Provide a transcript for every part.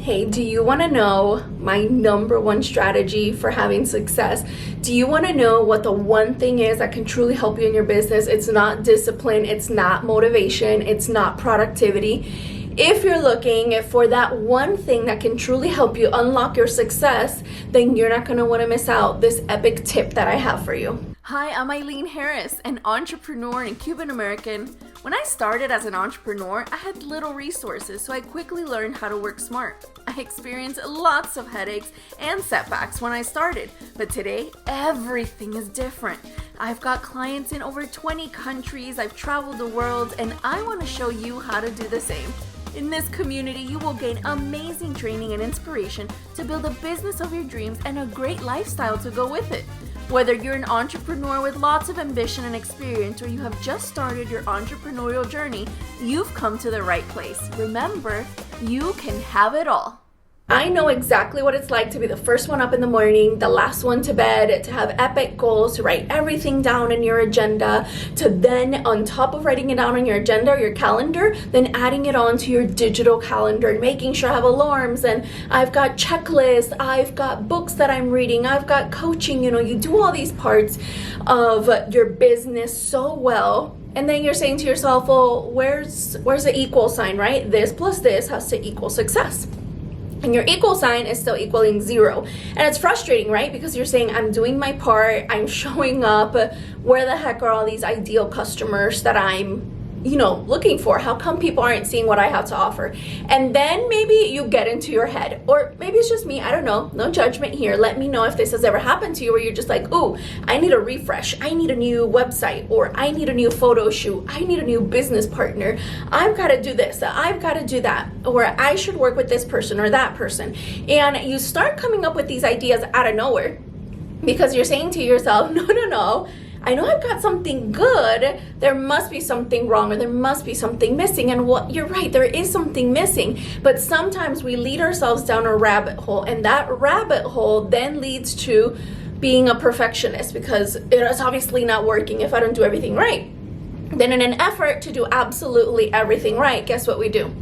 Hey, do you want to know my number one strategy for having success? Do you want to know what the one thing is that can truly help you in your business? It's not discipline, it's not motivation, it's not productivity. If you're looking for that one thing that can truly help you unlock your success, then you're not going to want to miss out this epic tip that I have for you. Hi, I'm Ilean Harris, an entrepreneur and Cuban American. When I started as an entrepreneur, I had little resources, so I quickly learned how to work smart. I experienced lots of headaches and setbacks when I started, but today, everything is different. I've got clients in over 20 countries, I've traveled the world, and I want to show you how to do the same. In this community, you will gain amazing training and inspiration to build a business of your dreams and a great lifestyle to go with it. Whether you're an entrepreneur with lots of ambition and experience, or you have just started your entrepreneurial journey, you've come to the right place. Remember, you can have it all. I know exactly what it's like to be the first one up in the morning, the last one to bed, to have epic goals, to write everything down in your agenda, to then, on top of writing it down on your agenda or your calendar, then adding it on to your digital calendar and making sure I have alarms and I've got checklists, I've got books that I'm reading, I've got coaching. You do all these parts of your business so well. And then you're saying to yourself, well, where's the equal sign, right? This plus this has to equal success. And your equal sign is still equaling 0. And it's frustrating, right? Because you're saying, I'm doing my part, I'm showing up. Where the heck are all these ideal customers that I'm looking for? How come people aren't seeing what I have to offer? And then maybe you get into your head, or maybe it's just me, I don't know, no judgment here. Let me know if this has ever happened to you where you're just like, ooh, I need a refresh, I need a new website, or I need a new photo shoot, I need a new business partner, I've got to do this, I've got to do that, or I should work with this person or that person. And you start coming up with these ideas out of nowhere because you're saying to yourself, no, I know I've got something good, there must be something wrong, or there must be something missing. And you're right, there is something missing. But sometimes we lead ourselves down a rabbit hole, and that rabbit hole then leads to being a perfectionist, because it is obviously not working if I don't do everything right. Then in an effort to do absolutely everything right, guess what we do?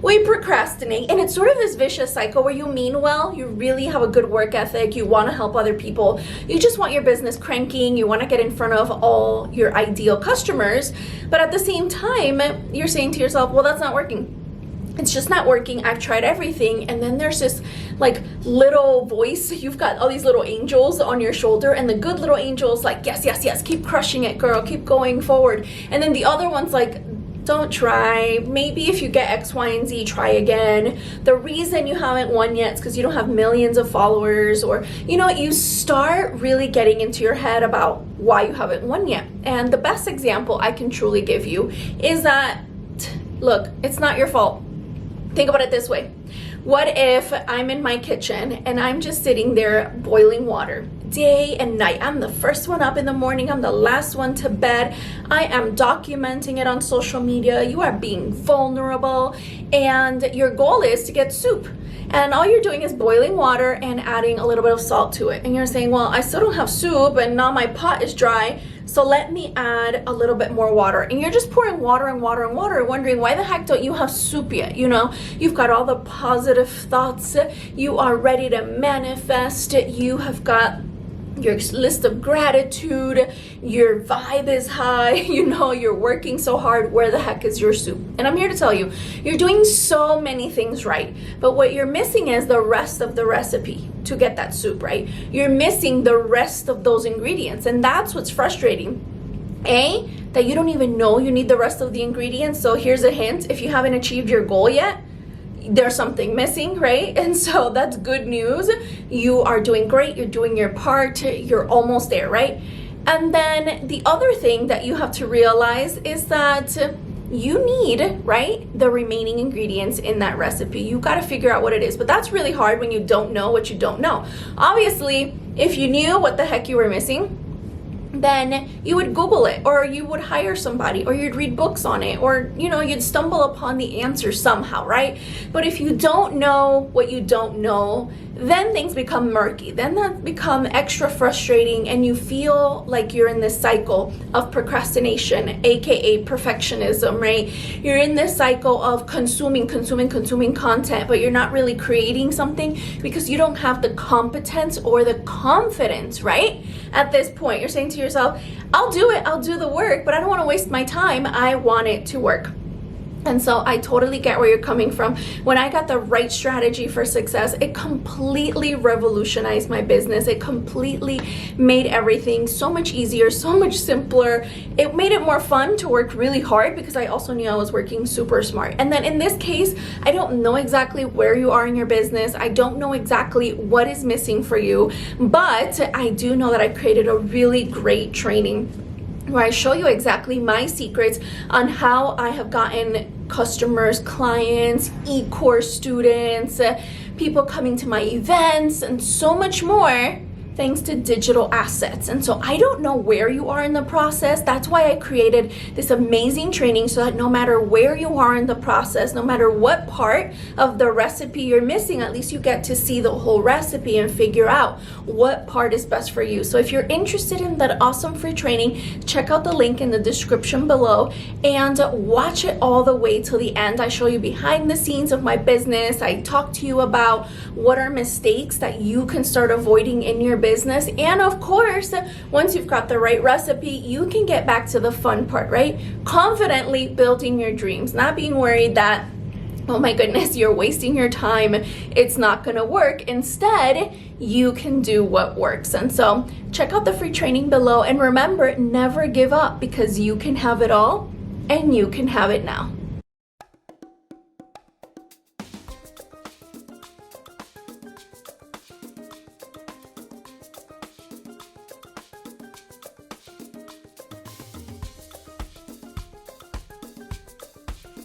We procrastinate, and it's sort of this vicious cycle where you mean well, you really have a good work ethic, you want to help other people, you just want your business cranking, you want to get in front of all your ideal customers, but at the same time, you're saying to yourself, well, that's not working. It's just not working. I've tried everything. And then there's this little voice. You've got all these little angels on your shoulder, and the good little angels yes, keep crushing it, girl, keep going forward. And then the other one's like, don't try. Maybe if you get X, Y, and Z, try again. The reason you haven't won yet is because you don't have millions of followers, or, you start really getting into your head about why you haven't won yet. And the best example I can truly give you is that, look, it's not your fault. Think about it this way. What if I'm in my kitchen and I'm just sitting there boiling water day and night? I'm the first one up in the morning. I'm the last one to bed. I am documenting it on social media. You are being vulnerable, and your goal is to get soup. And all you're doing is boiling water and adding a little bit of salt to it. And you're saying, well, I still don't have soup, and now my pot is dry, so let me add a little bit more water. And you're just pouring water and water and water, wondering why the heck don't you have soup yet? You've got all the positive thoughts. You are ready to manifest. You have got your list of gratitude, your vibe is high, you're working so hard. Where the heck is your soup? And I'm here to tell you, you're doing so many things right, but what you're missing is the rest of the recipe to get that soup right. You're missing the rest of those ingredients, and that's what's frustrating. That you don't even know you need the rest of the ingredients. So here's a hint: if you haven't achieved your goal yet, there's something missing, right? And so that's good news. You are doing great. You're doing your part. You're almost there, right? And then the other thing that you have to realize is that you need, right, the remaining ingredients in that recipe. You got to figure out what it is. But that's really hard when you don't know what you don't know. Obviously, if you knew what the heck you were missing, then you would Google it, or you would hire somebody, or you'd read books on it, or you'd stumble upon the answer somehow, right? But if you don't know what you don't know, then things become murky. Then that become extra frustrating, and you feel like you're in this cycle of procrastination, aka perfectionism, right? You're in this cycle of consuming content, but you're not really creating something because you don't have the competence or the confidence, right? At this point, you're saying to yourself, I'll do it, I'll do the work, but I don't want to waste my time. I want it to work. And so I totally get where you're coming from. When I got the right strategy for success, it completely revolutionized my business. It completely made everything so much easier, so much simpler. It made it more fun to work really hard because I also knew I was working super smart. And then in this case, I don't know exactly where you are in your business. I don't know exactly what is missing for you, but I do know that I created a really great training where I show you exactly my secrets on how I have gotten customers, clients, e-course students, people coming to my events, and so much more, thanks to digital assets. And so I don't know where you are in the process. That's why I created this amazing training, so that no matter where you are in the process, no matter what part of the recipe you're missing, at least you get to see the whole recipe and figure out what part is best for you. So if you're interested in that awesome free training, check out the link in the description below and watch it all the way till the end. I show you behind the scenes of my business. I talk to you about what are mistakes that you can start avoiding in your business. And of course, once you've got the right recipe, you can get back to the fun part, right? Confidently building your dreams, not being worried that, oh my goodness, you're wasting your time, it's not gonna work. Instead, you can do what works. And so check out the free training below, and remember, never give up, because you can have it all and you can have it now.